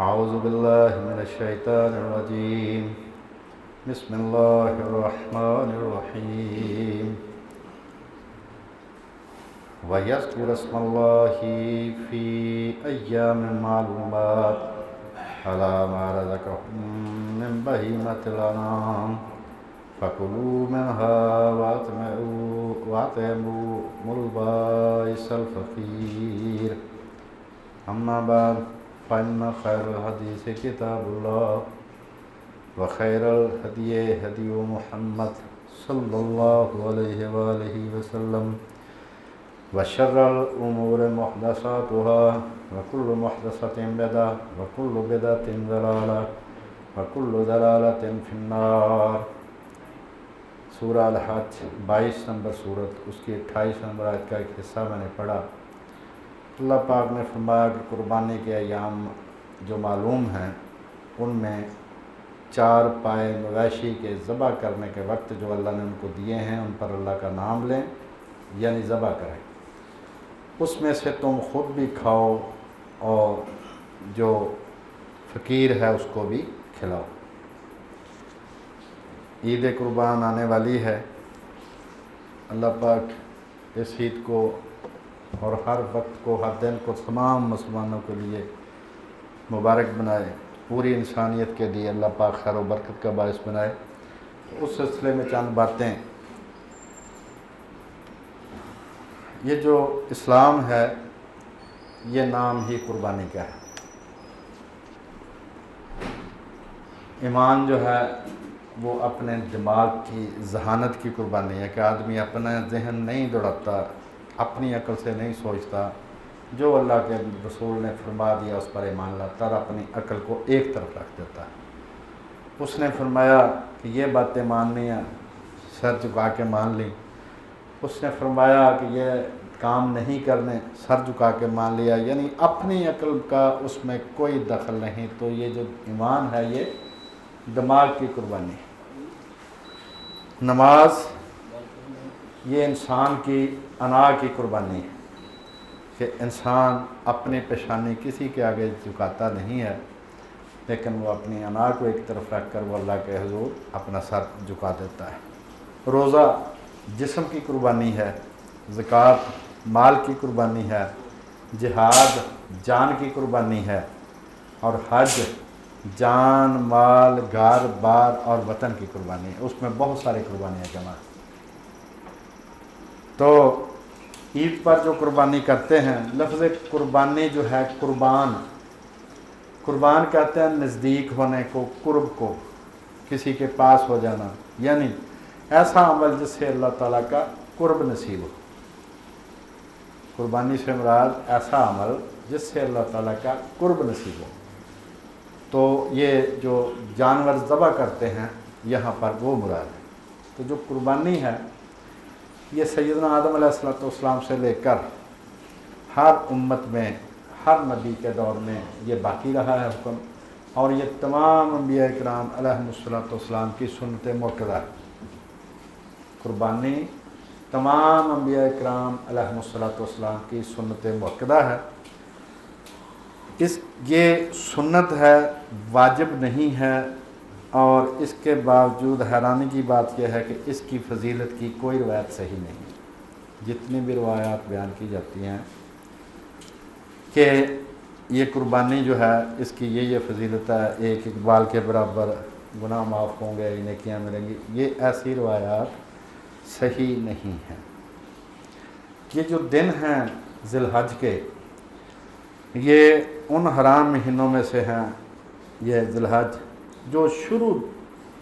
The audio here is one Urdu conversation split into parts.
أعوذ بالله من الشيطان الرجيم بسم الله الرحمن الرحيم ويذكر اسم الله في أيام معلومات على ما رزقهم من بهيمة الأنعام فكلوا منها وأطعموا البائس الفقير أما بعد فإن خير الحديث كتاب الله وخير الهدي هدي محمد صلى الله عليه وآله وسلم وشر الأمور محدثاتها وكل محدثة بدعة وكل بدعة ضلالة وكل ضلالة في النار۔ سورہ الحج 22 نمبر صورت، اس کی 28 نمبر آیت کا ایک حصہ میں نے پڑھا۔ اللہ پاک نے فرمایا کہ قربانی کے ایام جو معلوم ہیں ان میں 4 پائے مویشی کے ذبح کرنے کے وقت جو اللہ نے ان کو دیے ہیں ان پر اللہ کا نام لیں، یعنی ذبح کریں۔ اس میں سے تم خود بھی کھاؤ اور جو فقیر ہے اس کو بھی کھلاؤ۔ عید قربان آنے والی ہے۔ اللہ پاک اس عید کو اور ہر وقت کو، ہر دن کو تمام مسلمانوں کے لیے مبارک بنائے، پوری انسانیت کے لیے اللہ پاک خیر و برکت کا باعث بنائے۔ اس سلسلے میں چند باتیں۔ یہ جو اسلام ہے یہ نام ہی قربانی کا ہے۔ ایمان جو ہے وہ اپنے دماغ کی ذہانت کی قربانی ہے کہ آدمی اپنا ذہن نہیں دوڑاتا، اپنی عقل سے نہیں سوچتا، جو اللہ کے رسول نے فرما دیا اس پر ایمان لاتا اور اپنی عقل کو ایک طرف رکھ دیتا ہے۔ اس نے فرمایا کہ یہ باتیں ماننی ہیں، سر جھکا کے مان لی۔ اس نے فرمایا کہ یہ کام نہیں کرنے، سر جھکا کے مان لیا، یعنی اپنی عقل کا اس میں کوئی دخل نہیں۔ تو یہ جو ایمان ہے یہ دماغ کی قربانی ہے۔ نماز یہ انسان کی انا کی قربانی ہے کہ انسان اپنی پیشانی کسی کے آگے جھکاتا نہیں ہے، لیکن وہ اپنی انا کو ایک طرف رکھ کر وہ اللہ کے حضور اپنا سر جھکا دیتا ہے۔ روزہ جسم کی قربانی ہے، زکوٰۃ مال کی قربانی ہے، جہاد جان کی قربانی ہے، اور حج جان، مال، گھر بار اور وطن کی قربانی ہے۔ اس میں بہت ساری قربانیاں جمع ہیں۔ تو عید پر جو قربانی کرتے ہیں، لفظ قربانی جو ہے قربان کہتے ہیں نزدیک ہونے کو، قرب کو، کسی کے پاس ہو جانا، یعنی ایسا عمل جس سے اللہ تعالیٰ کا قرب نصیب ہو۔ قربانی سے مراد ایسا عمل جس سے اللہ تعالیٰ کا قرب نصیب ہو۔ تو یہ جو جانور ذبح کرتے ہیں یہاں پر وہ مراد ہے۔ تو جو قربانی ہے یہ سیدنا آدم علیہ السلام سے لے کر ہر امت میں، ہر نبی کے دور میں یہ باقی رہا ہے حکم، اور یہ تمام انبیاء کرام علیہم السلام کی سنت موقدہ ہے۔ قربانی تمام انبیاء کرام علیہم السلام کی سنت موقدہ ہے۔ یہ سنت ہے، واجب نہیں ہے، اور اس کے باوجود حیرانی کی بات یہ ہے کہ اس کی فضیلت کی کوئی روایت صحیح نہیں۔ جتنی بھی روایات بیان کی جاتی ہیں کہ یہ قربانی جو ہے اس کی یہ فضیلت ہے، ایک اقبال کے برابر، گناہ معاف ہوں گے، نیکیاں ملیں گی، یہ ایسی روایات صحیح نہیں ہیں۔ یہ جو دن ہیں ذی الحج کے، یہ ان حرام مہینوں میں سے ہیں، یہ ذی الحج جو شروع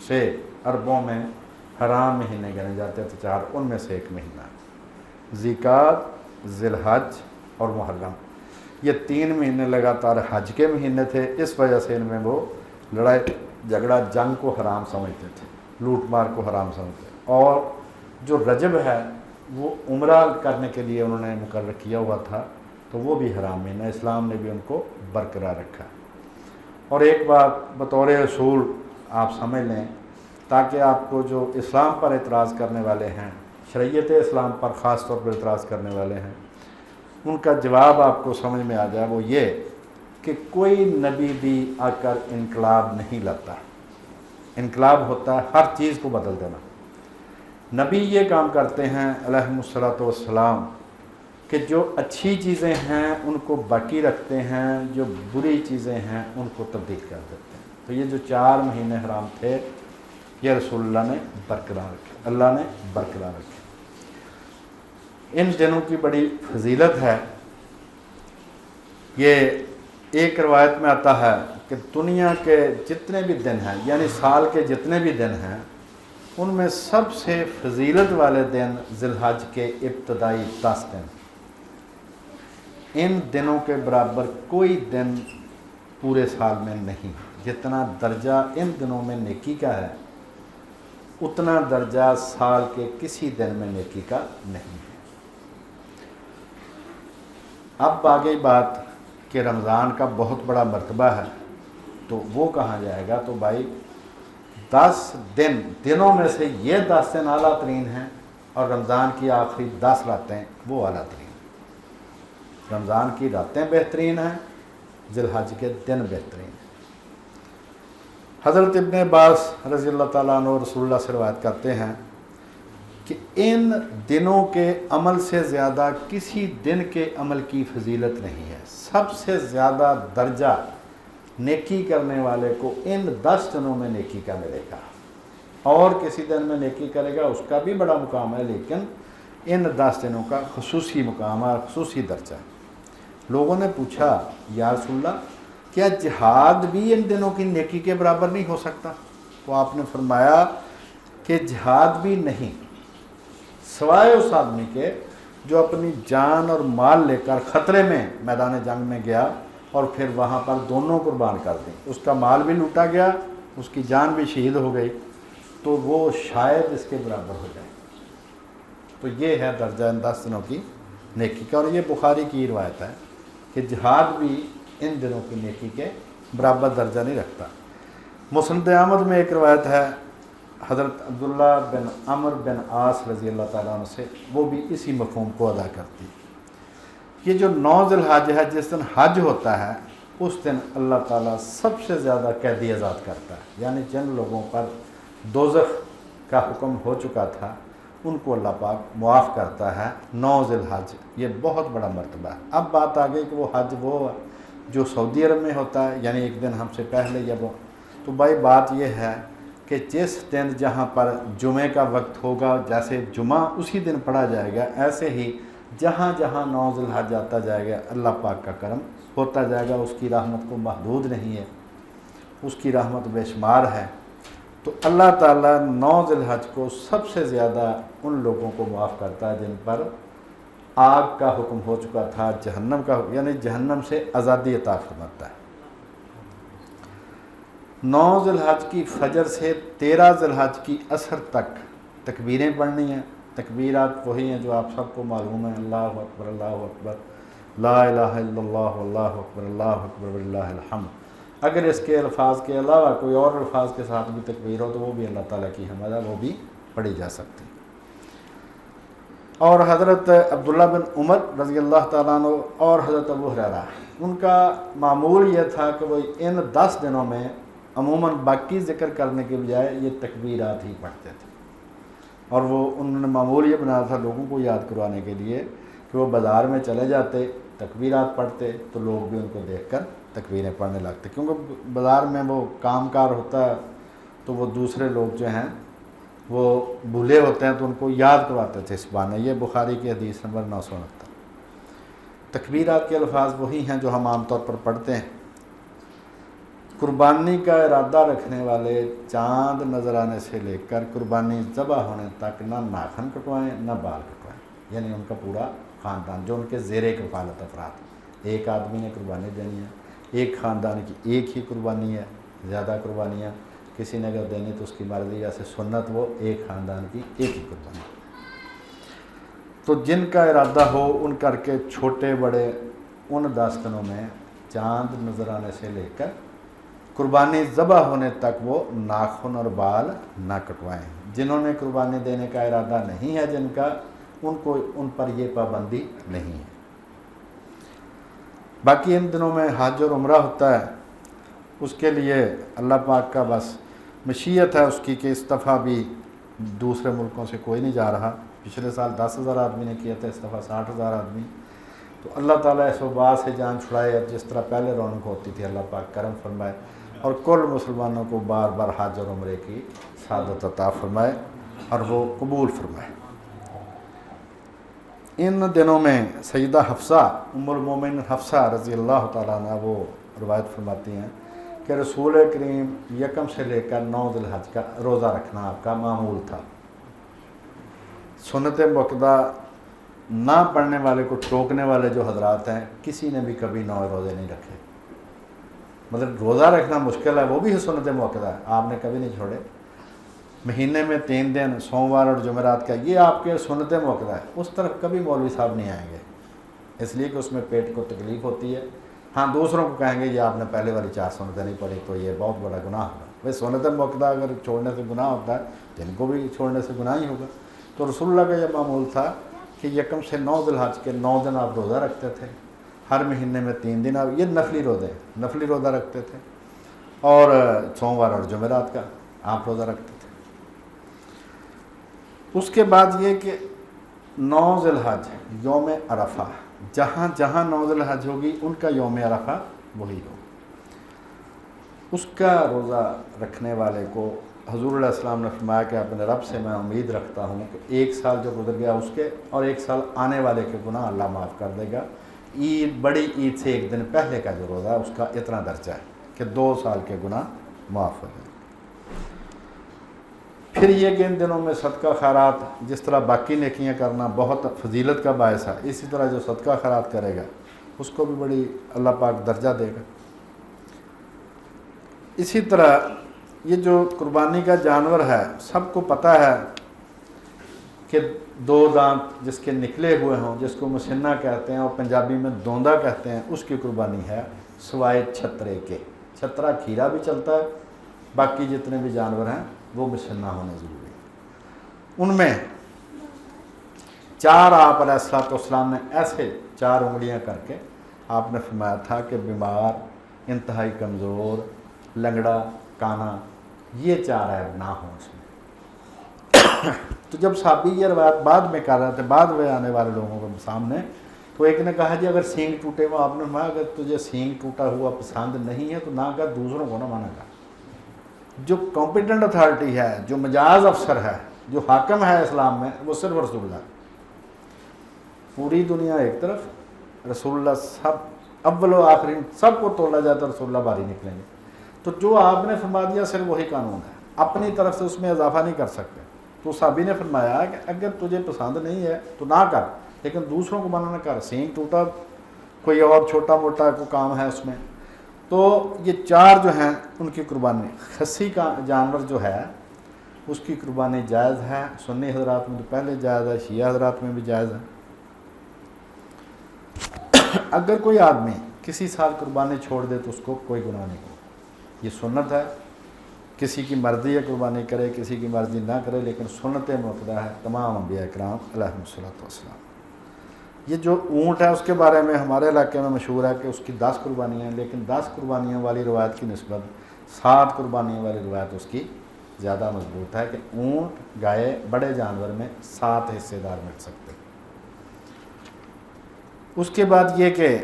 سے عربوں میں حرام مہینے گنے جاتے تھے 4، ان میں سے ایک مہینہ ہے۔ ذی-قعدہ، ذی الحج اور محرم، یہ 3 مہینے لگاتار حج کے مہینے تھے، اس وجہ سے ان میں وہ لڑائی جھگڑا جنگ کو حرام سمجھتے تھے، لوٹ مار کو حرام سمجھتے تھے۔ اور جو رجب ہے وہ عمرہ کرنے کے لیے انہوں نے مقرر کیا ہوا تھا، تو وہ بھی حرام مہینہ، اسلام نے بھی ان کو برقرار رکھا۔ اور ایک بات بطور اصول آپ سمجھ لیں، تاکہ آپ کو جو اسلام پر اعتراض کرنے والے ہیں، شریعت اسلام پر خاص طور پر اعتراض کرنے والے ہیں، ان کا جواب آپ کو سمجھ میں آ جائے، وہ یہ کہ کہ کوئی نبی بھی آ کر انقلاب نہیں لاتا. انقلاب ہوتا ہے ہر چیز کو بدل دینا. نبی یہ کام کرتے ہیں علیہ الصلوۃ والسلام کہ جو اچھی چیزیں ہیں ان کو باقی رکھتے ہیں، جو بری چیزیں ہیں ان کو تبدیل کر دیتے ہیں. تو یہ جو 4 مہینے حرام تھے یہ رسول اللہ نے برقرار رکھے، اللہ نے برقرار رکھے. ان دنوں کی بڑی فضیلت ہے. یہ ایک روایت میں آتا ہے کہ دنیا کے جتنے بھی دن ہیں، یعنی سال کے جتنے بھی دن ہیں، ان میں سب سے فضیلت والے دن ذی الحج کے ابتدائی 10 دن. ان دنوں کے برابر کوئی دن پورے سال میں نہیں. جتنا درجہ ان دنوں میں نیکی کا ہے اتنا درجہ سال کے کسی دن میں نیکی کا نہیں ہے. اب آگے بات کہ رمضان کا بہت بڑا مرتبہ ہے تو وہ کہاں جائے گا. تو بھائی 10 دنوں میں سے یہ 10 دن اعلیٰ ترین ہیں اور رمضان کی آخری 10 راتیں وہ اعلیٰ ترین. رمضان کی راتیں بہترین ہیں، ذی الحج کے دن بہترین ہیں. حضرت ابن عباس رضی اللہ تعالیٰ عنہ رسول اللہ سے روایت کرتے ہیں کہ ان دنوں کے عمل سے زیادہ کسی دن کے عمل کی فضیلت نہیں ہے. سب سے زیادہ درجہ نیکی کرنے والے کو ان 10 دنوں میں نیکی کا ملے گا. اور کسی دن میں نیکی کرے گا اس کا بھی بڑا مقام ہے، لیکن ان 10 دنوں کا خصوصی مقام ہے، خصوصی درجہ. لوگوں نے پوچھا یا رسول اللہ کیا جہاد بھی ان دنوں کی نیکی کے برابر نہیں ہو سکتا؟ تو آپ نے فرمایا کہ جہاد بھی نہیں، سوائے اس آدمی کے جو اپنی جان اور مال لے کر خطرے میں میدان جنگ میں گیا اور پھر وہاں پر دونوں قربان کر دیں. اس کا مال بھی لوٹا گیا، اس کی جان بھی شہید ہو گئی، تو وہ شاید اس کے برابر ہو جائے. تو یہ ہے درجہ ان 10 دنوں کی نیکی کا. اور یہ بخاری کی روایت ہے کہ جہاد بھی ان دنوں کی نیکی کے برابر درجہ نہیں رکھتا. مسند احمد میں ایک روایت ہے حضرت عبداللہ بن عمر بن عاص رضی اللہ تعالیٰ عنہ سے، وہ بھی اسی مفہوم کو ادا کرتی. یہ جو 9 ذی الحج ہے، جس دن حج ہوتا ہے اس دن اللہ تعالیٰ سب سے زیادہ قیدی آزاد کرتا ہے. یعنی جن لوگوں پر دوزخ کا حکم ہو چکا تھا ان کو اللہ پاک معاف کرتا ہے 9 ذی الحج. یہ بہت بڑا مرتبہ ہے. اب بات آ گئی کہ وہ حج وہ جو سعودی عرب میں ہوتا ہے، یعنی ایک دن ہم سے پہلے یا وہ. تو بھائی بات یہ ہے کہ جس دن جہاں پر جمعے کا وقت ہوگا، جیسے جمعہ اسی دن پڑھا جائے گا، ایسے ہی جہاں جہاں 9 ذی الحج آتا جائے گا اللہ پاک کا کرم ہوتا جائے گا. اس کی رحمت کو محدود نہیں ہے، اس کی رحمت بے شمار ہے. تو اللہ تعالیٰ 9 ذی الحج کو سب سے زیادہ ان لوگوں کو معاف کرتا ہے جن پر آگ کا حکم ہو چکا تھا، جہنم کا، یعنی جہنم سے آزادی عطا فرماتا ہے. 9 ذی الحج کی فجر سے 13 ذی الحج کی عصر تک تکبیریں پڑھنی ہیں. تکبیرات وہی ہیں جو آپ سب کو معلوم ہیں، اللہ اکبر، اللہ اکبر، لا الہ الا اللہ، اللہ اکبر، اللہ اکبر وللہ الحمد. اگر اس کے الفاظ کے علاوہ کوئی اور الفاظ کے ساتھ بھی تکبیر ہو تو وہ بھی اللہ تعالیٰ کی حمد ہے، وہ بھی پڑھی جا سکتی. اور حضرت عبداللہ بن عمر رضی اللہ تعالیٰ عنہ اور حضرت ابو ہریرہ، ان کا معمول یہ تھا کہ وہ ان 10 دنوں میں عموماً باقی ذکر کرنے کے بجائے یہ تکبیرات ہی پڑھتے تھے. اور وہ انہوں نے معمول یہ بنایا تھا لوگوں کو یاد کروانے کے لیے کہ وہ بازار میں چلے جاتے، تکبیرات پڑھتے تو لوگ بھی ان کو دیکھ کر تکبیریں پڑھنے لگتے. کیونکہ بازار میں وہ کام کار ہوتا ہے تو وہ دوسرے لوگ جو ہیں وہ بھولے ہوتے ہیں تو ان کو یاد کرواتے تھے اس بہانے. یہ بخاری کی حدیث نمبر 969. تکبیرات کے الفاظ وہی ہیں جو ہم عام طور پر پڑھتے ہیں. قربانی کا ارادہ رکھنے والے چاند نظر آنے سے لے کر قربانی ذبح ہونے تک نہ ناخن کٹوائیں نہ بال کٹوائیں. یعنی ان کا پورا خاندان جو ان کے زیر کفالت افراد. ایک آدمی نے قربانی دینی ہے، ایک خاندان کی ایک ہی قربانی ہے، زیادہ قربانیاں کسی نے اگر دینی تو اس کی مرضی، جیسے سنت وہ ایک خاندان کی ایک ہی قربانی. تو جن کا ارادہ ہو ان کر کے چھوٹے بڑے ان 10 دنوں میں چاند نظر آنے سے لے کر قربانی ذبح ہونے تک وہ ناخن اور بال نہ کٹوائیں. جنہوں نے قربانی دینے کا ارادہ نہیں ہے جن کا، ان پر یہ پابندی نہیں ہے. باقی ان دنوں میں حج اور عمرہ ہوتا ہے، اس کے لیے اللہ پاک کا بس مشیت ہے اس کی کہ اس دفعہ بھی دوسرے ملکوں سے کوئی نہیں جا رہا۔ پچھلے سال 10,000 آدمی نے کیا تھا، اس دفعہ 60,000 آدمی۔ تو اللہ تعالیٰ اس وبا سے جان چھڑائے، اور جس طرح پہلے رونق ہوتی تھی اللہ پاک کرم فرمائے، اور کل مسلمانوں کو بار بار حج اور عمرے کی سعادت عطا فرمائے اور وہ قبول فرمائے۔ ان دنوں میں سیدہ حفصہ ام المومنین حفصہ رضی اللہ تعالیٰ عنہ وہ روایت فرماتی ہیں کہ رسول کریم یکم سے لے کر 9 ذی الحج کا روزہ رکھنا آپ کا معمول تھا۔ سنت مؤکدہ نہ پڑھنے والے کو ٹوکنے والے جو حضرات ہیں، کسی نے بھی کبھی 9 روزے نہیں رکھے۔ مطلب روزہ رکھنا مشکل ہے، وہ بھی سنت مؤکدہ ہے، آپ نے کبھی نہیں چھوڑے۔ مہینے میں 3 دن سوموار اور جمعرات کا، یہ آپ کے سنت مؤکدہ ہے، اس طرف کبھی مولوی صاحب نہیں آئیں گے، اس لیے کہ اس میں پیٹ کو تکلیف ہوتی ہے۔ ہاں دوسروں کو کہیں گے یہ آپ نے پہلے والی 4 سنتیں نہیں پڑھی تو یہ بہت بڑا گناہ ہوگا۔ بھائی سنت مؤکدہ اگر چھوڑنے سے گناہ ہوتا ہے تو ان کو بھی چھوڑنے سے گناہ ہی ہوگا۔ تو رسول اللہ کا یہ معمول تھا کہ یکم سے 9 ذی الحج کے 9 دن آپ روزہ رکھتے تھے، ہر مہینے میں 3 دن آپ، یہ نفلی روزہ رکھتے تھے، اور سوموار اور جمعرات کا آپ روزہ رکھتے تھے۔ اس کے بعد یہ کہ 9 ذی الحج یوم عرفہ، جہاں جہاں 9 ذی الحج ہوگی ان کا یوم عرفہ وہی ہو، اس کا روزہ رکھنے والے کو حضور علیہ السلام نے فرمایا کہ اپنے رب سے میں امید رکھتا ہوں کہ 1 سال جو گزر گیا اس کے اور 1 سال آنے والے کے گناہ اللہ معاف کر دے گا۔ بڑی عید سے 1 دن پہلے کا جو روزہ ہے اس کا اتنا درجہ ہے کہ 2 سال کے گناہ معاف ہو جائیں۔ پھر یہ کہ ان دنوں میں صدقہ خیرات، جس طرح باقی نیکیاں کرنا بہت فضیلت کا باعث ہے، اسی طرح جو صدقہ خیرات کرے گا اس کو بھی بڑی اللہ پاک درجہ دے گا۔ اسی طرح یہ جو قربانی کا جانور ہے، سب کو پتہ ہے کہ 2 دانت جس کے نکلے ہوئے ہوں، جس کو مسنہ کہتے ہیں اور پنجابی میں دوندا کہتے ہیں، اس کی قربانی ہے، سوائے چھترے کے۔ چھترا کھیرا بھی چلتا ہے، باقی جتنے بھی جانور ہیں وہ مسنہ ہونے ضروری ہیں۔ ان میں 4 آپ علیہ السلام نے ایسے 4 انگلیاں کر کے آپ نے فرمایا تھا کہ بیمار، انتہائی کمزور، لنگڑا، کانا، یہ 4 عیب نہ ہوں اس میں۔ تو جب صحابی یہ روایت بعد میں کر رہے تھے، بعد میں آنے والے لوگوں کے سامنے، تو ایک نے کہا جی اگر سینگ ٹوٹے ہوا، آپ نے فرمایا اگر تجھے سینگ ٹوٹا ہوا پسند نہیں ہے تو نہ کر، دوسروں کو نہ مانا کر۔ جو کمپیٹنٹ اتھارٹی ہے، جو مجاز افسر ہے، جو حاکم ہے اسلام میں، وہ صرف رسول اللہ۔ پوری دنیا ایک طرف، رسول اللہ سب اول و آخرین، سب کو تولا جائے تو رسول اللہ باری نکلیں گے۔ تو جو آپ نے فرما دیا صرف وہی قانون ہے، اپنی طرف سے اس میں اضافہ نہیں کر سکتے۔ تو صحابی نے فرمایا کہ اگر تجھے پسند نہیں ہے تو نہ کر، لیکن دوسروں کو منع نہ کر۔ سینگ ٹوٹا، کوئی اور چھوٹا موٹا کوئی کام ہے اس میں، تو یہ 4 جو ہیں ان کی قربانی۔ خصی کا جانور جو ہے اس کی قربانی جائز ہے، سنی حضرات میں تو پہلے جائز ہے، شیعہ حضرات میں بھی جائز ہے۔ اگر کوئی آدمی کسی سال قربانی چھوڑ دے تو اس کو کوئی گناہ نہیں ہو، یہ سنت ہے، کسی کی مرضی ہے قربانی کرے، کسی کی مرضی نہ کرے، لیکن سنت مؤکدہ ہے تمام انبیاء کرام علیہم الصلوۃ والسلام۔ یہ جو اونٹ ہے اس کے بارے میں ہمارے علاقے میں مشہور ہے کہ اس کی 10 قربانیاں ہیں، لیکن 10 قربانیوں والی روایت کی نسبت 7 قربانیوں والی روایت اس کی زیادہ مضبوط ہے کہ اونٹ، گائے، بڑے جانور میں 7 حصے دار مل سکتے ہیں۔ اس کے بعد یہ کہ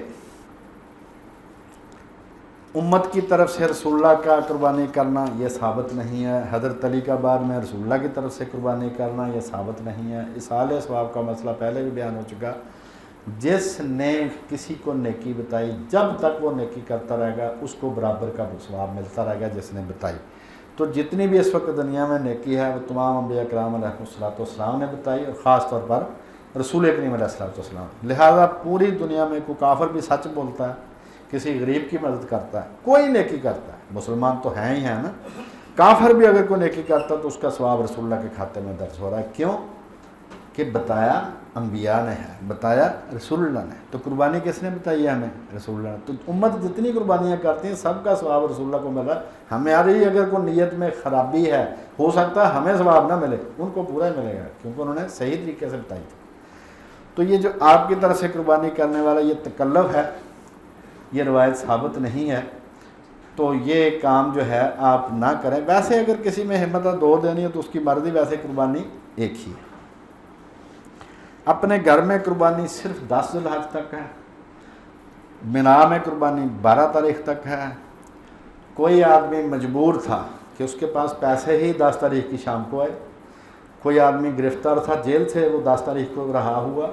امت کی طرف سے رسول اللہ کا قربانی کرنا یہ ثابت نہیں ہے۔ حضرت علی کا بعد میں رسول اللہ کی طرف سے قربانی کرنا یہ ثابت نہیں ہے۔ اصال ثواب کا مسئلہ پہلے بھی بیان ہو چکا، جس نے کسی کو نیکی بتائی جب تک وہ نیکی کرتا رہے گا اس کو برابر کا ثواب ملتا رہے گا جس نے بتائی۔ تو جتنی بھی اس وقت دنیا میں نیکی ہے وہ تمام انبیاء کرام علیہ الصلوۃ والسلام نے بتائی، اور خاص طور پر رسول کریم علیہ الصلوۃ والسلام۔ لہٰذا پوری دنیا میں کوئی کافر بھی سچ بولتا ہے، کسی غریب کی مدد کرتا ہے، کوئی نیکی کرتا ہے، مسلمان تو ہیں ہی ہیں نا، کافر بھی اگر کوئی نیکی کرتا ہے تو اس کا ثواب رسول اللہ کے کھاتے میں درج ہو رہا ہے۔ کیوں کہ بتایا انبیاء نے ہے، بتایا رسول اللہ نے۔ تو قربانی کس نے بتائی ہے؟ ہمیں، رسول اللہ نے۔ تو امت جتنی قربانیاں کرتی ہیں سب کا ثواب رسول اللہ کو مل رہا ہے۔ ہماری اگر کوئی نیت میں خرابی ہے، ہو سکتا ہے ہمیں ثواب نہ ملے، ان کو پورا ہی ملے گا کیونکہ انہوں نے صحیح طریقے سے بتائی تھی۔ تو یہ جو آپ کی طرف سے قربانی کرنے والا یہ تکلف ہے، یہ روایت ثابت نہیں ہے، تو یہ کام جو ہے آپ نہ کریں۔ ویسے اگر کسی میں ہمت ہے 2 دینی ہے تو اس کی مرضی، ویسے قربانی ایک ہی ہے۔ اپنے گھر میں قربانی صرف 10 ذی الحج تک ہے، مینا میں قربانی 12 تاریخ تک ہے۔ کوئی آدمی مجبور تھا کہ اس کے پاس پیسے ہی 10 تاریخ کی شام کو آئے، کوئی آدمی گرفتار تھا جیل سے، وہ 10 تاریخ کو رہا ہوا،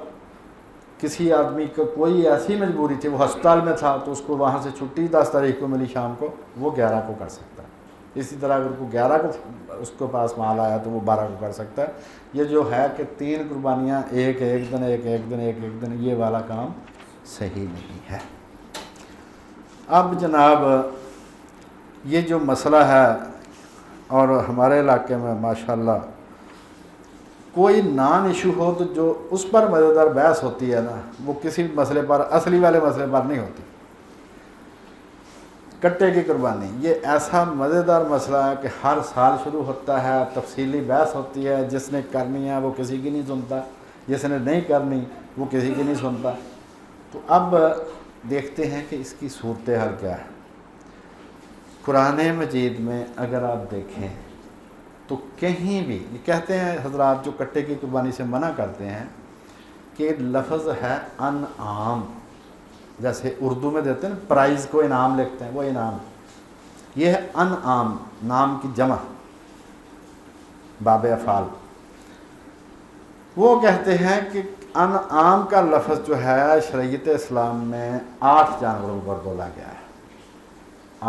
کسی آدمی کو کوئی ایسی مجبوری تھی، وہ ہسپتال میں تھا تو اس کو وہاں سے چھٹی 10 تاریخ کو ملی شام کو، وہ 11 کو کر سکتا ہے۔ اسی طرح اگر کوئی 11 کو اس کے پاس مال آیا تو وہ 12 کو کر سکتا ہے۔ یہ جو ہے کہ 3 قربانیاں ایک دن ایک دن، یہ والا کام صحیح نہیں ہے۔ اب جناب یہ جو مسئلہ ہے، اور ہمارے علاقے میں ماشاءاللہ کوئی نان ایشو ہو تو جو اس پر مزیدار بحث ہوتی ہے نا، وہ کسی مسئلے پر، اصلی والے مسئلے پر نہیں ہوتی۔ کٹے کی قربانی یہ ایسا مزیدار مسئلہ ہے کہ ہر سال شروع ہوتا ہے، تفصیلی بحث ہوتی ہے، جس نے کرنی ہے وہ کسی کی نہیں سنتا، جس نے نہیں کرنی وہ کسی کی نہیں سنتا۔ تو اب دیکھتے ہیں کہ اس کی صورتحال کیا ہے۔ قرآن مجید میں اگر آپ دیکھیں تو کہیں بھی یہ کہتے ہیں حضرات جو کٹے کی قربانی سے منع کرتے ہیں کہ لفظ ہے انعام، جیسے اردو میں دیتے ہیں پرائز کو انعام لکھتے ہیں، وہ انعام، یہ ہے انعام، نام کی جمع، باب افعال۔ وہ کہتے ہیں کہ انعام کا لفظ جو ہے شریعت اسلام میں 8 جانوروں پر بولا گیا ہے۔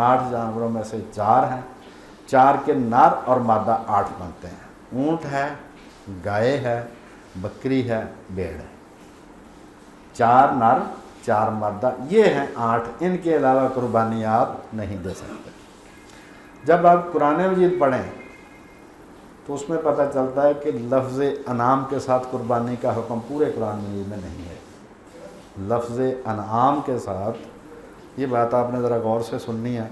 8 جانوروں میں سے 4 ہیں، 4 کے نر اور مادہ 8 بنتے ہیں۔ اونٹ ہے، گائے ہے، بکری ہے، بھیڑ ہے، 4 نر 4 مادہ، یہ ہیں 8۔ ان کے علاوہ قربانی آپ نہیں دے سکتے۔ جب آپ قرآن مجید پڑھیں تو اس میں پتہ چلتا ہے کہ لفظ انعام کے ساتھ قربانی کا حکم پورے قرآن مجید میں نہیں ہے۔ لفظ انعام کے ساتھ، یہ بات آپ نے ذرا غور سے سننی ہے،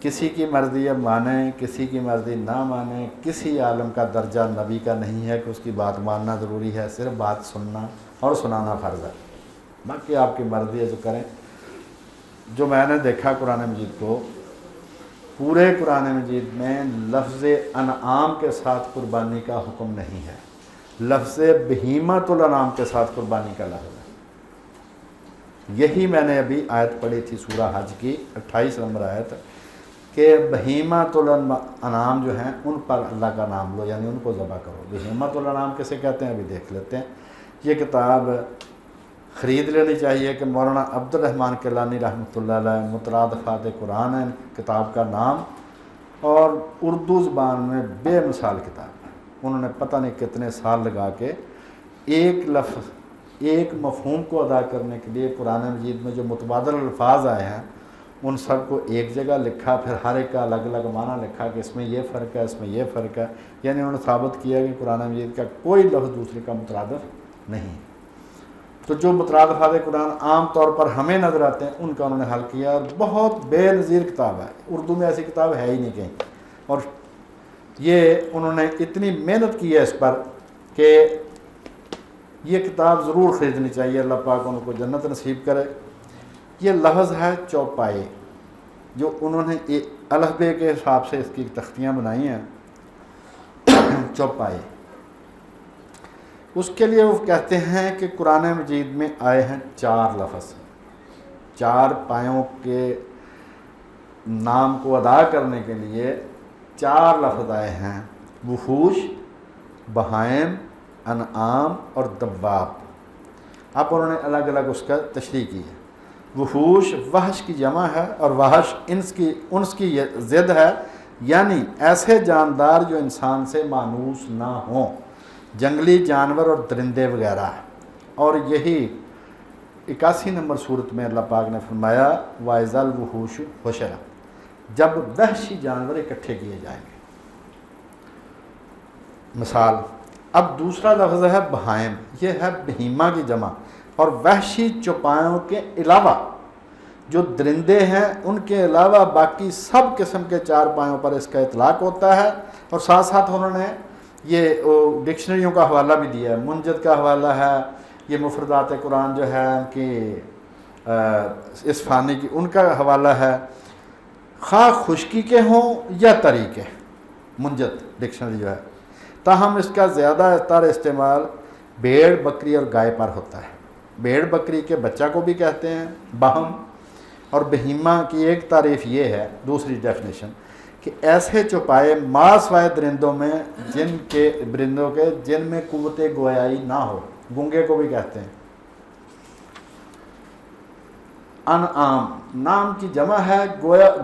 کسی کی مرضی اب مانیں، کسی کی مرضی نہ مانیں، کسی عالم کا درجہ نبی کا نہیں ہے کہ اس کی بات ماننا ضروری ہے، صرف بات سننا اور سنانا فرض ہے، باقی آپ کی مرضی ہے جو کریں۔ جو میں نے دیکھا قرآن مجید کو، پورے قرآن مجید میں لفظ انعام کے ساتھ قربانی کا حکم نہیں ہے، لفظ بہیمۃ الانعام کے ساتھ قربانی کا لفظ ہے۔ یہی میں نے ابھی آیت پڑھی تھی سورہ حج کی 28 نمبر آیت، کہ بہیمۃ الانعام جو ہیں ان پر اللہ کا نام لو، یعنی ان کو ذبح کرو۔ بہیمۃ الانعام کسے کہتے ہیں ابھی دیکھ لیتے ہیں۔ یہ کتاب خرید لینی چاہیے کہ مولانا عبد الرحمن کیلانی رحمۃ اللہ علیہ، مترادفات قرآن ہے کتاب کا نام، اور اردو زبان میں بے مثال کتاب ہے۔ انہوں نے پتہ نہیں کتنے سال لگا کے ایک لفظ، ایک مفہوم کو ادا کرنے کے لیے قرآن مجید میں جو متبادل الفاظ آئے ہیں ان سب کو ایک جگہ لکھا، پھر ہر ایک کا الگ الگ معنی لکھا کہ اس میں یہ فرق ہے، اس میں یہ فرق ہے، یعنی انہوں نے ثابت کیا کہ قرآن مجید کا کوئی لفظ دوسرے کا مترادف نہیں۔ تو جو مترادفات قرآن عام طور پر ہمیں نظر آتے ہیں ان کا انہوں نے حل کیا، اور بہت بے نظیر کتاب ہے، اردو میں ایسی کتاب ہے ہی نہیں کہیں۔ اور یہ انہوں نے اتنی محنت کی ہے اس پر کہ یہ کتاب ضرور خریدنی چاہیے، اللہ پاک ان کو جنت نصیب کرے۔ یہ لفظ ہے چوپائے، جو انہوں نے الفبے کے حساب سے اس کی تختیاں بنائی ہیں، چوپائے۔ اس کے لیے وہ کہتے ہیں کہ قرآن مجید میں آئے ہیں 4 لفظ، 4 پایوں کے نام کو ادا کرنے کے لیے 4 لفظ آئے ہیں، وحوش، بہائم، انعام اور دواب۔ اب انہوں نے الگ الگ اس کا تشریح کی ہے۔ وحوش وحش کی جمع ہے، اور وحش انس کی ضد ہے، یعنی ایسے جاندار جو انسان سے مانوس نہ ہوں، جنگلی جانور اور درندے وغیرہ۔ اور یہی 81 نمبر صورت میں اللہ پاک نے فرمایا وَإِذَا الْوُحُوشُ حُشِرَتْ، جب وحشی جانور اکٹھے کیے جائیں گے۔ مثال، اب دوسرا لفظ ہے بہائم، یہ ہے بہیمہ کی جمع، اور وحشی چوپایوں کے علاوہ جو درندے ہیں ان کے علاوہ باقی سب قسم کے 4 پایوں پر اس کا اطلاق ہوتا ہے۔ اور ساتھ ساتھ انہوں نے یہ ڈکشنریوں کا حوالہ بھی دیا ہے، منجد کا حوالہ ہے، یہ مفردات قرآن جو ہے کہ اس فانی کی، ان کا حوالہ ہے خواہ خشکی کے ہوں یا تری کے، منجد ڈکشنری جو ہے، تاہم اس کا زیادہ تر استعمال بھیڑ بکری اور گائے پر ہوتا ہے۔ بھیڑ بکری کے بچہ کو بھی کہتے ہیں بہم، اور بہیمہ کی ایک تعریف یہ ہے، دوسری ڈیفینیشن، کہ ایسے چوپائے ما سوائے درندوں میں برندوں کے جن میں قوت گویائی نہ ہو، گونگے کو بھی کہتے ہیں۔ انعام نام کی جمع ہے،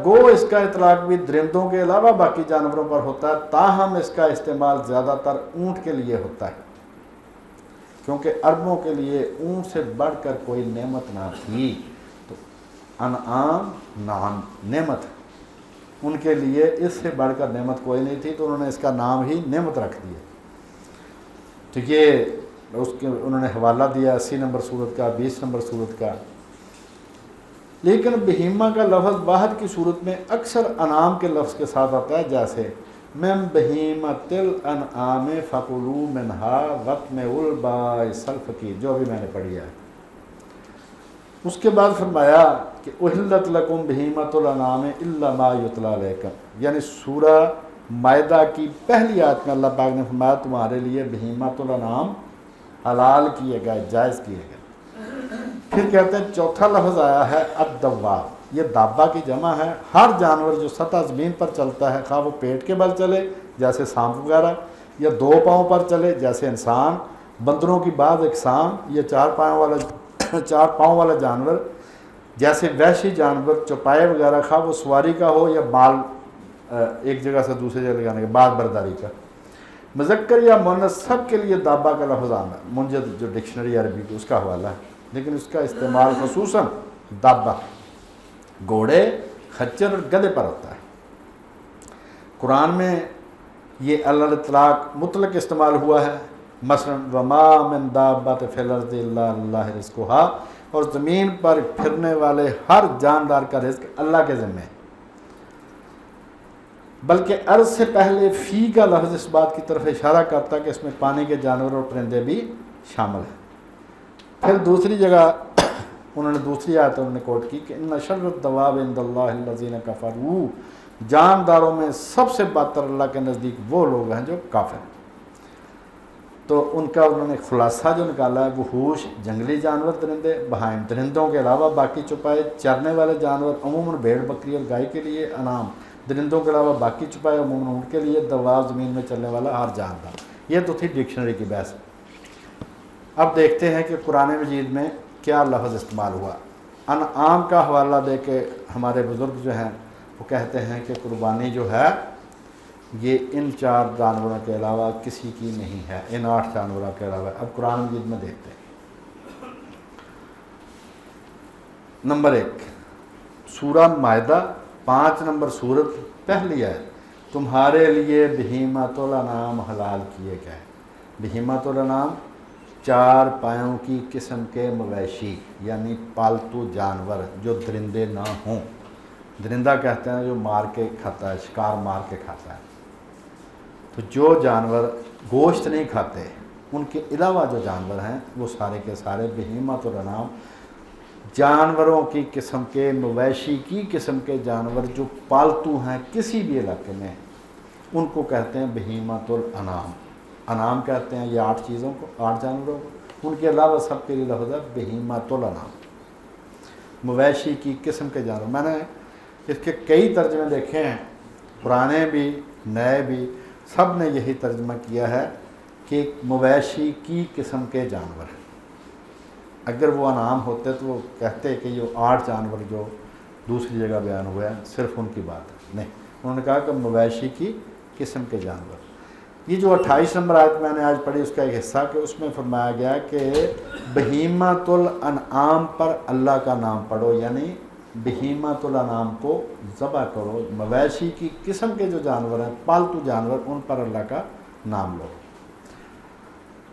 گو اس کا اطلاق بھی درندوں کے علاوہ باقی جانوروں پر ہوتا ہے، تاہم اس کا استعمال زیادہ تر اونٹ کے لیے ہوتا ہے، کیونکہ عربوں کے لیے اونٹ سے بڑھ کر کوئی نعمت نہ تھی، تو انعام نعم نعمت، ان کے لیے اس سے بڑھ کر نعمت کوئی نہیں تھی، تو انہوں نے اس کا نام ہی نعمت رکھ دیا۔ تو یہ اس کے انہوں نے حوالہ دیا 80 نمبر صورت کا، 20 نمبر صورت کا۔ لیکن بہیمہ کا لفظ واحد کی صورت میں اکثر انعام کے لفظ کے ساتھ آتا ہے، جیسے من بہیمۃ الانعام فکلوا منہا واتمعوا البائع الفقیر، جو ابھی میں نے پڑھی ہے۔ اس کے بعد فرمایا کہ احلت لکم بہیمۃ الانعام الا ما یتلی علیکم، یعنی سورہ مائدہ کی پہلی آیت میں اللہ پاک نے فرمایا تمہارے لیے بہیمۃ الانعام حلال کیے گئے، جائز کیے گئے۔ پھر کہتے ہیں چوتھا لفظ آیا ہے الدواب، یہ دابہ کی جمع ہے، ہر جانور جو سطح زمین پر چلتا ہے، خواہ وہ پیٹ کے بل چلے جیسے سانپ وغیرہ، یا دو پاؤں پر چلے جیسے انسان، بندروں کی بعض اقسام، یہ چار پاؤں والا جانور جیسے وحشی جانور، چوپائے وغیرہ، خواہ وہ سواری کا ہو یا مال ایک جگہ سے دوسری جگہ لے جانے کا، بال برداری کا، مذکر یا مؤنث سب کے لیے دابہ کا لفظ عام ہے۔ منجد جو ڈکشنری عربی کی اس کا حوالہ ہے، لیکن اس کا استعمال خصوصاً دابہ، گھوڑے، خچر اور گدھے پر ہوتا ہے۔ قرآن میں یہ الاطلاق مطلق استعمال ہوا ہے، مثلا وما من دابۃ فی الارض الا اللہ رزقها، اور زمین پر پھرنے والے ہر جاندار کا رزق اللہ کے ذمہ ہے۔ بلکہ عرض سے پہلے فی کا لفظ اس بات کی طرف اشارہ کرتا ہے کہ اس میں پانی کے جانور اور پرندے بھی شامل ہیں۔ پھر دوسری جگہ انہوں نے دوسری آیت انہوں نے کوٹ کی کہ ان شر الدواب عند اللہ الذین کفروا، جانداروں میں سب سے بدتر اللہ کے نزدیک وہ لوگ ہیں جو کافر ہیں۔ تو ان کا انہوں نے خلاصہ جو نکالا ہے، وحوش جنگلی جانور درندے، بہائم درندوں کے علاوہ باقی چوپائے، چرنے والے جانور عموماً بھیڑ بکری اور گائے کے لیے، انعام درندوں کے علاوہ باقی چوپائے عموماً اونٹ کے لیے، دواب زمین میں چلنے والا ہر جاندار۔ یہ تو تھی ڈکشنری کی بحث۔ اب دیکھتے ہیں کہ قرآن مجید میں کیا لفظ استعمال ہوا۔ انعام کا حوالہ دے کے ہمارے بزرگ جو ہیں وہ کہتے ہیں کہ قربانی جو ہے یہ ان 4 جانوروں کے علاوہ کسی کی نہیں ہے، ان 8 جانوروں کے علاوہ۔ اب قرآن مجید میں دیکھتے ہیں۔ نمبر 1 سورہ مائدہ 5 نمبر صورت پہلی ہے، تمہارے لیے بہیمۃ الانعام حلال کیے گئے۔ بہیمۃ الانعام 4 پایوں کی قسم کے مویشی، یعنی پالتو جانور جو درندے نہ ہوں۔ درندہ کہتے ہیں جو مار کے کھاتا ہے، شکار مار کے کھاتا ہے۔ تو جو جانور گوشت نہیں کھاتے ان کے علاوہ جو جانور ہیں وہ سارے کے سارے بہیمۃ الانعام، جانوروں کی قسم کے، مویشی کی قسم کے جانور جو پالتو ہیں کسی بھی علاقے میں، ان کو کہتے ہیں بہیمۃ الانعام۔ انعام کہتے ہیں یہ 8 چیزوں کو، 8 جانوروں کو، ان کے علاوہ سب کے لیے لفظ ہے بہیمۃ الانعام، مویشی کی قسم کے جانور۔ میں نے اس کے کئی ترجمے دیکھے ہیں، پرانے بھی نئے بھی، سب نے یہی ترجمہ کیا ہے کہ مویشی کی قسم کے جانور۔ اگر وہ انعام ہوتے تو وہ کہتے کہ یہ 8 جانور جو دوسری جگہ بیان ہوئے ہیں صرف ان کی بات ہے، نہیں، انہوں نے کہا کہ مویشی کی قسم کے جانور۔ یہ جو 28 نمبر آیت میں نے آج پڑھی اس کا ایک حصہ کہ اس میں فرمایا گیا کہ بہیمۃ الانعام پر اللہ کا نام پڑھو، یعنی بہیمۃ الانعام کو ذبح کرو، مویشی کی قسم کے جو جانور ہیں، پالتو جانور، ان پر اللہ کا نام لو۔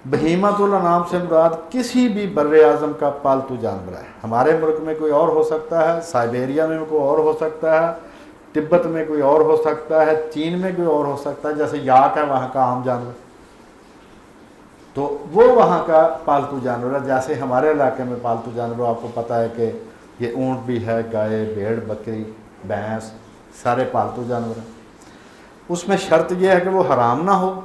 بہیمۃ الانعام سے مراد کسی بھی بر اعظم کا پالتو جانور ہے۔ ہمارے ملک میں کوئی اور ہو سکتا ہے، سائبیریا میں کوئی اور ہو سکتا ہے، تبت میں کوئی اور ہو سکتا ہے، چین میں کوئی اور ہو سکتا ہے، جیسے یاک ہے وہاں کا عام جانور، تو وہ وہاں کا پالتو جانور ہے۔ جیسے ہمارے علاقے میں پالتو جانور آپ کو پتہ ہے کہ یہ اونٹ بھی ہے، گائے، بھیڑ، بکری، بھینس، سارے پالتو جانور ہیں۔ اس میں شرط یہ ہے کہ وہ حرام نہ ہو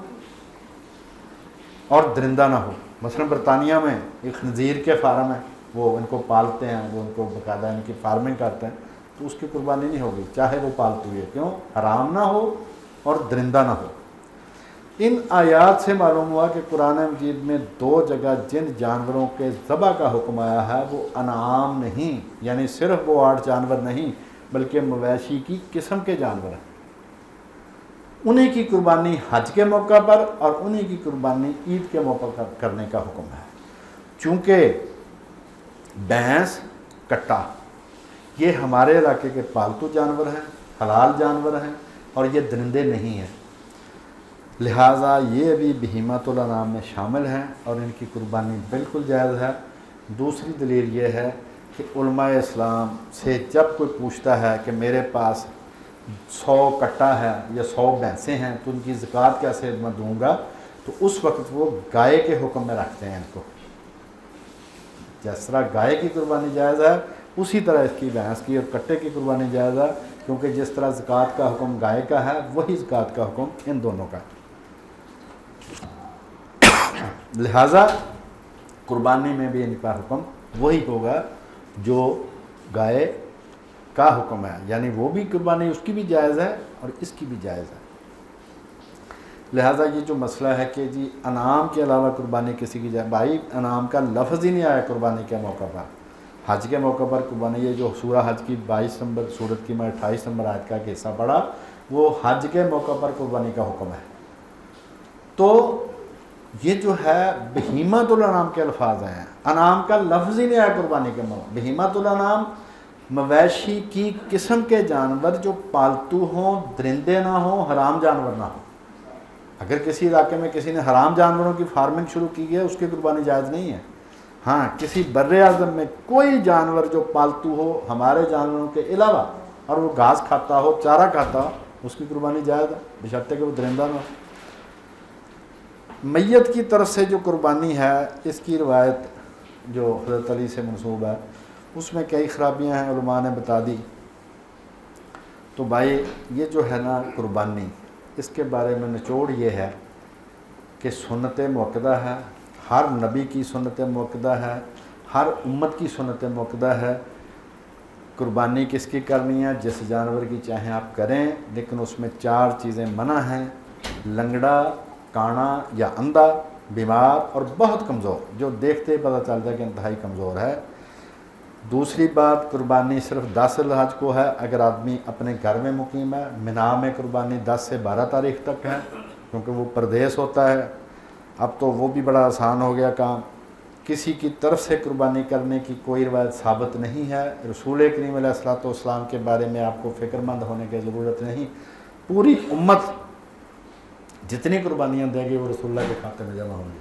اور درندہ نہ ہو۔ مثلا برطانیہ میں ایک خنزیر کے فارم ہیں، وہ ان کو پالتے ہیں، وہ ان کو باقاعدہ ان کی فارمنگ کرتے ہیں، تو اس کی قربانی نہیں ہوگی چاہے وہ پالتو ہے، کیوں؟ حرام نہ ہو اور درندہ نہ ہو۔ ان آیات سے معلوم ہوا کہ قرآن مجید میں 2 جگہ جن جانوروں کے ذبح کا حکم آیا ہے وہ انعام نہیں، یعنی صرف وہ 8 جانور نہیں بلکہ مویشی کی قسم کے جانور ہیں۔ انہی کی قربانی حج کے موقع پر اور انہی کی قربانی عید کے موقع پر کرنے کا حکم ہے۔ چونکہ بھینس، کٹا یہ ہمارے علاقے کے پالتو جانور ہیں، حلال جانور ہیں اور یہ درندے نہیں ہیں، لہٰذا یہ بھی بہیمۃ الانعام میں شامل ہیں اور ان کی قربانی بالکل جائز ہے۔ دوسری دلیل یہ ہے کہ علماء اسلام سے جب کوئی پوچھتا ہے کہ میرے پاس 100 کٹا ہے یا 100 بھینسیں ہیں تو ان کی زکوٰۃ کیسے میں دوں گا، تو اس وقت وہ گائے کے حکم میں رکھتے ہیں ان کو۔ جس طرح گائے کی قربانی جائز ہے اسی طرح اس کی بھینس کی اور کٹے کی قربانی جائز ہے، کیونکہ جس طرح زکوٰۃ کا حکم گائے کا ہے وہی زکوٰۃ کا حکم ان دونوں کا ہے۔ لہٰذا قربانی میں بھی ان کا حکم وہی ہوگا جو گائے کا حکم ہے، یعنی وہ بھی قربانی اس کی بھی جائز ہے اور اس کی بھی جائز ہے۔ لہٰذا یہ جو مسئلہ ہے کہ جی انعام کے علاوہ قربانی کسی کی جائے، بھائی انعام کا لفظ ہی نہیں آیا قربانی کے موقع پر۔ حج کے موقع پر قربانی، یہ جو سورہ حج کی 22 نمبر سورت کی میں 28 نمبر آیت کا ایک حصہ پڑھا، وہ حج کے موقع پر قربانی کا حکم ہے۔ تو یہ جو ہے بہیمۃ الانعام کے الفاظ ہیں، انعام کا لفظ ہی نہیں آیا قربانی کے موقع۔ بہیمۃ الانعام مویشی کی قسم کے جانور جو پالتو ہوں، درندے نہ ہوں، حرام جانور نہ ہوں۔ اگر کسی علاقے میں کسی نے حرام جانوروں کی فارمنگ شروع کی ہے اس کی قربانی جائز نہیں ہے۔ ہاں کسی بر اعظم میں کوئی جانور جو پالتو ہو ہمارے جانوروں کے علاوہ اور وہ گھاس کھاتا ہو، چارہ کھاتا ہو، اس کی قربانی جائز ہے بشرطے کہ وہ درندہ نہ ہو۔ میت کی طرف سے جو قربانی ہے اس کی روایت جو حضرت علی سے منسوب ہے اس میں کئی خرابیاں ہیں، علماء نے بتا دی۔ تو بھائی یہ جو ہے نا قربانی، اس کے بارے میں نچوڑ یہ ہے کہ سنت موقدہ ہے، ہر نبی کی سنت موقدہ ہے، ہر امت کی سنت موقدہ ہے۔ قربانی کس کی کرنی ہے؟ جس جانور کی چاہیں آپ کریں، لیکن اس میں 4 چیزیں منع ہیں: لنگڑا، کانا یا اندھا، بیمار اور بہت کمزور، جو دیکھتے ہی پتہ چلتا ہے کہ انتہائی کمزور ہے۔ دوسری بات، قربانی صرف 10 ذی الحج کو ہے اگر آدمی اپنے گھر میں مقیم ہے۔ منا میں قربانی 10 سے 12 تاریخ تک ہے کیونکہ وہ پردیس ہوتا ہے۔ اب تو وہ بھی بڑا آسان ہو گیا کام۔ کسی کی طرف سے قربانی کرنے کی کوئی روایت ثابت نہیں ہے۔ رسول کریم علیہ الصلوۃ والسلام کے بارے میں آپ کو فکر مند ہونے کی ضرورت نہیں، پوری امت جتنی قربانیاں دے گی وہ رسول اللہ کے کھاتے میں جمع ہوں گی۔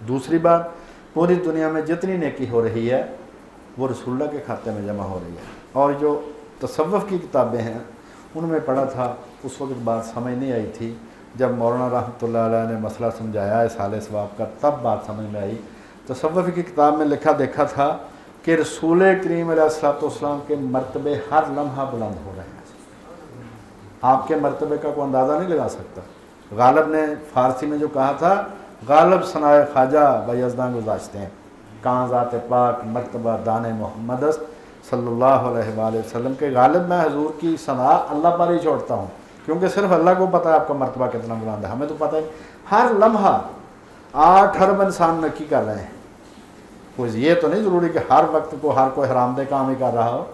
دوسری بات، پوری دنیا میں جتنی نیکی ہو رہی ہے وہ رسول اللہ کے کھاتے میں جمع ہو رہی ہے۔ اور جو تصوف کی کتابیں ہیں ان میں پڑھا تھا، اس وقت بات سمجھ نہیں آئی تھی، جب مولانا رحمۃ اللہ علیہ نے مسئلہ سمجھایا ہے اصحال ثواب کا تب بات سمجھ میں آئی۔ تصوف کی کتاب میں لکھا دیکھا تھا کہ رسول کریم علیہ الصلوۃ والسلام کے مرتبے ہر لمحہ بلند ہو رہے ہیں۔ آپ کے مرتبے کا کوئی اندازہ نہیں لگا سکتا۔ غالب نے فارسی میں جو کہا تھا، غالب ثنائے خواجہ بیزداں گزاشتے ہیں، کہاں ذات پاک مرتبہ دان محمد است صلی اللہ علیہ وآلہ وسلم کے غالب میں حضور کی ثنا اللہ پر ہی چھوڑتا ہوں، کیونکہ صرف اللہ کو پتہ ہے آپ کا مرتبہ کتنا بلند ہے، ہمیں تو پتہ ہی۔ ہر لمحہ 8 ارب انسان نکی کر رہے ہیں۔ کوئی یہ تو نہیں ضروری کہ ہر وقت کو ہر کوئی حرام دہ کام ہی کر رہا ہو،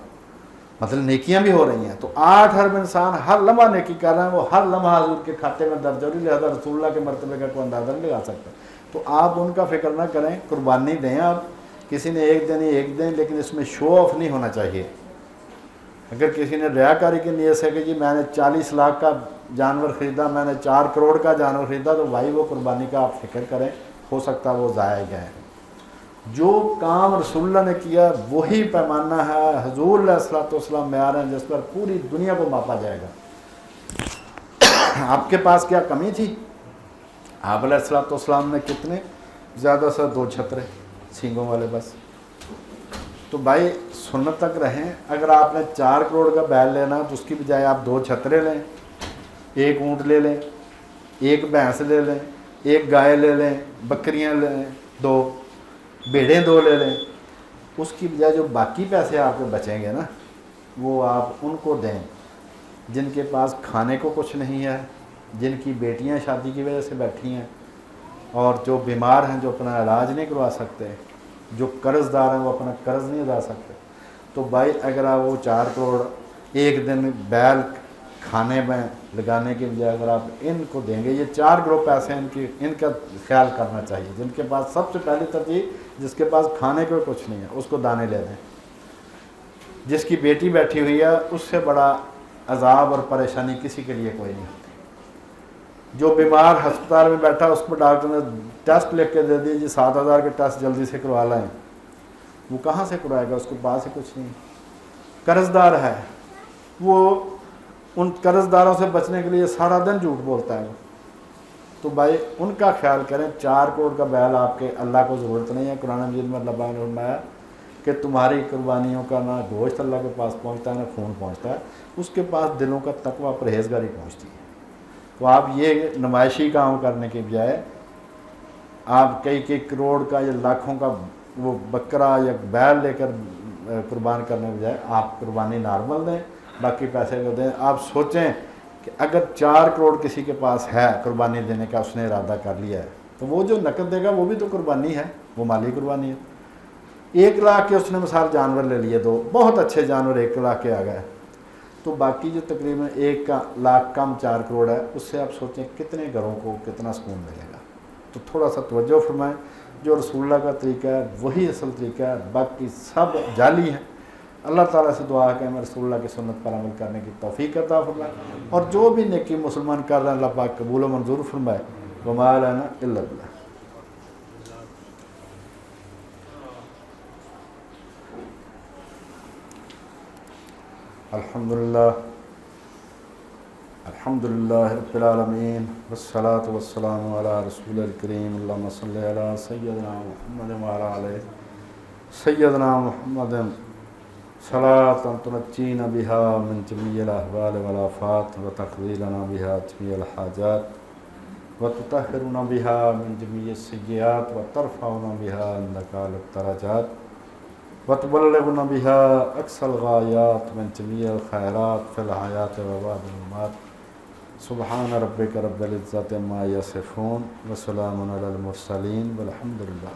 مطلب نیکیاں بھی ہو رہی ہیں۔ تو 8 ارب انسان ہر لمحہ نیکی کر رہے ہیں، وہ ہر لمحہ حضور کے کھاتے میں درج ہو رہی، لہذا رسول اللہ کے مرتبے کا کوئی اندازہ نہیں لگا سکتا۔ تو آپ ان کا فکر نہ کریں، قربانی دیں آپ، کسی نے ایک دن ہی ایک دیں، لیکن اس میں شو آف نہیں ہونا چاہیے۔ اگر کسی نے ریاکاری کی نیت سے کہ جی میں نے 40 لاکھ کا جانور خریدا، میں نے 4 کروڑ کا جانور خریدا، تو بھائی وہ قربانی کا آپ فکر کریں، ہو سکتا وہ ضائع گئے۔ جو کام رسول اللہ نے کیا وہی پیمانہ ہے، حضور علیہ الصلوۃ والسلام معیار ہیں جس پر پوری دنیا کو ماپا جائے گا۔ آپ کے پاس کیا کمی تھی؟ آپ علیہ الصلوۃ والسلام نے کتنے؟ زیادہ سے 2 چھترے سینگوں والے بس، تو بھائی سنت تک رہیں. اگر آپ نے 4 کروڑ کا بیل لینا تو اس کی بجائے آپ 2 چھترے لیں, 1 اونٹ لے لیں, 1 بھینس لے لیں, 1 گائے لے لیں, بکریاں لے لیں 2, بھیڑیں 2 لے لیں. اس کی بجائے جو باقی پیسے آپ کے بچیں گے نا وہ آپ ان کو دیں جن کے پاس کھانے کو کچھ نہیں ہے, جن کی بیٹیاں شادی کی وجہ سے بیٹھی ہیں, اور جو بیمار ہیں جو اپنا علاج نہیں کروا سکتے, جو قرض دار ہیں وہ اپنا قرض نہیں ادا سکتے. تو بھائی اگر آپ وہ 4 کروڑ ایک دن بیل کھانے میں لگانے کے بجائے اگر آپ ان کو دیں گے, یہ 4 کروڑ پیسے ان کا خیال کرنا چاہیے. جن کے پاس سب سے پہلی ترجیح جس کے پاس کھانے کو کچھ نہیں ہے اس کو دانے لے دیں. جس کی بیٹی بیٹھی ہوئی ہے اس سے بڑا عذاب اور پریشانی کسی کے لیے کوئی نہیں ہوتی. جو بیمار ہسپتال میں بیٹھا اس کو ڈاکٹر نے ٹیسٹ لکھ کے دے دیے جی 7,000 کے ٹیسٹ جلدی سے کروا لائیں, وہ کہاں سے کروائے گا؟ اس کے پاس ہی کچھ نہیں. قرض دار ہے وہ ان قرض داروں سے بچنے کے لیے سارا دن جھوٹ بولتا ہے. تو بھائی ان کا خیال کریں. 4 کروڑ کا بیل آپ کے اللہ کو ضرورت نہیں ہے. قرآن مجید میں اللہ پاک نے فرمایا کہ تمہاری قربانیوں کا نہ گوشت اللہ کے پاس پہنچتا ہے نہ خون پہنچتا ہے, اس کے پاس دلوں کا تقویٰ پرہیزگاری پہنچتی ہے. تو آپ یہ نمائشی کام کرنے کے بجائے آپ کئی کروڑ کا یا لاکھوں کا وہ بکرا یا بیل لے کر قربان کرنے کے بجائے آپ قربانی نارمل دیں, باقی پیسے کو دیں. آپ سوچیں کہ اگر 4 کروڑ کسی کے پاس ہے قربانی دینے کا, اس نے ارادہ کر لیا ہے, تو وہ جو نقد دے گا وہ بھی تو قربانی ہے, وہ مالی قربانی ہے. 1 لاکھ کے اس نے مثال جانور لے لیے, 2 بہت اچھے جانور 1 لاکھ کے آ گئے, تو باقی جو تقریباً 1 لاکھ کم 4 کروڑ ہے اس سے آپ سوچیں کتنے گھروں کو کتنا سکون ملے گا. تو تھوڑا سا توجہ فرمائیں. جو رسول اللہ کا طریقہ ہے وہی اصل طریقہ ہے, باقی سب جعلی ہیں. اللہ تعالیٰ سے دعا ہے کہ ہمیں رسول اللہ کی سنت پر عمل کرنے کی توفیق عطا فرمائے, اور جو بھی نیکی مسلمان کر رہے ہیں اللہ پاک قبول و منظور فرمائے. وما لنا الا اللہ. الحمدللہ رب العالمین والصلاة والسلام علی رسول الکریم. اللہم صلی علی سیدنا محمد وعلی آلہ سیدنا محمد صلاة تنجینا بها من جمیع الاحوال والآفات وتقضی لنا بها جمیع الحاجات وتطہرنا بها من جمیع السیئات وترفعنا بها عندک اعلی الدرجات وتبلغنا بها اقصى الغایات من جمیع الخیرات فی الحیات وبعد الممات. سبحان ربک رب العزة عما یصفون وسلام علی المرسلین والحمد للہ.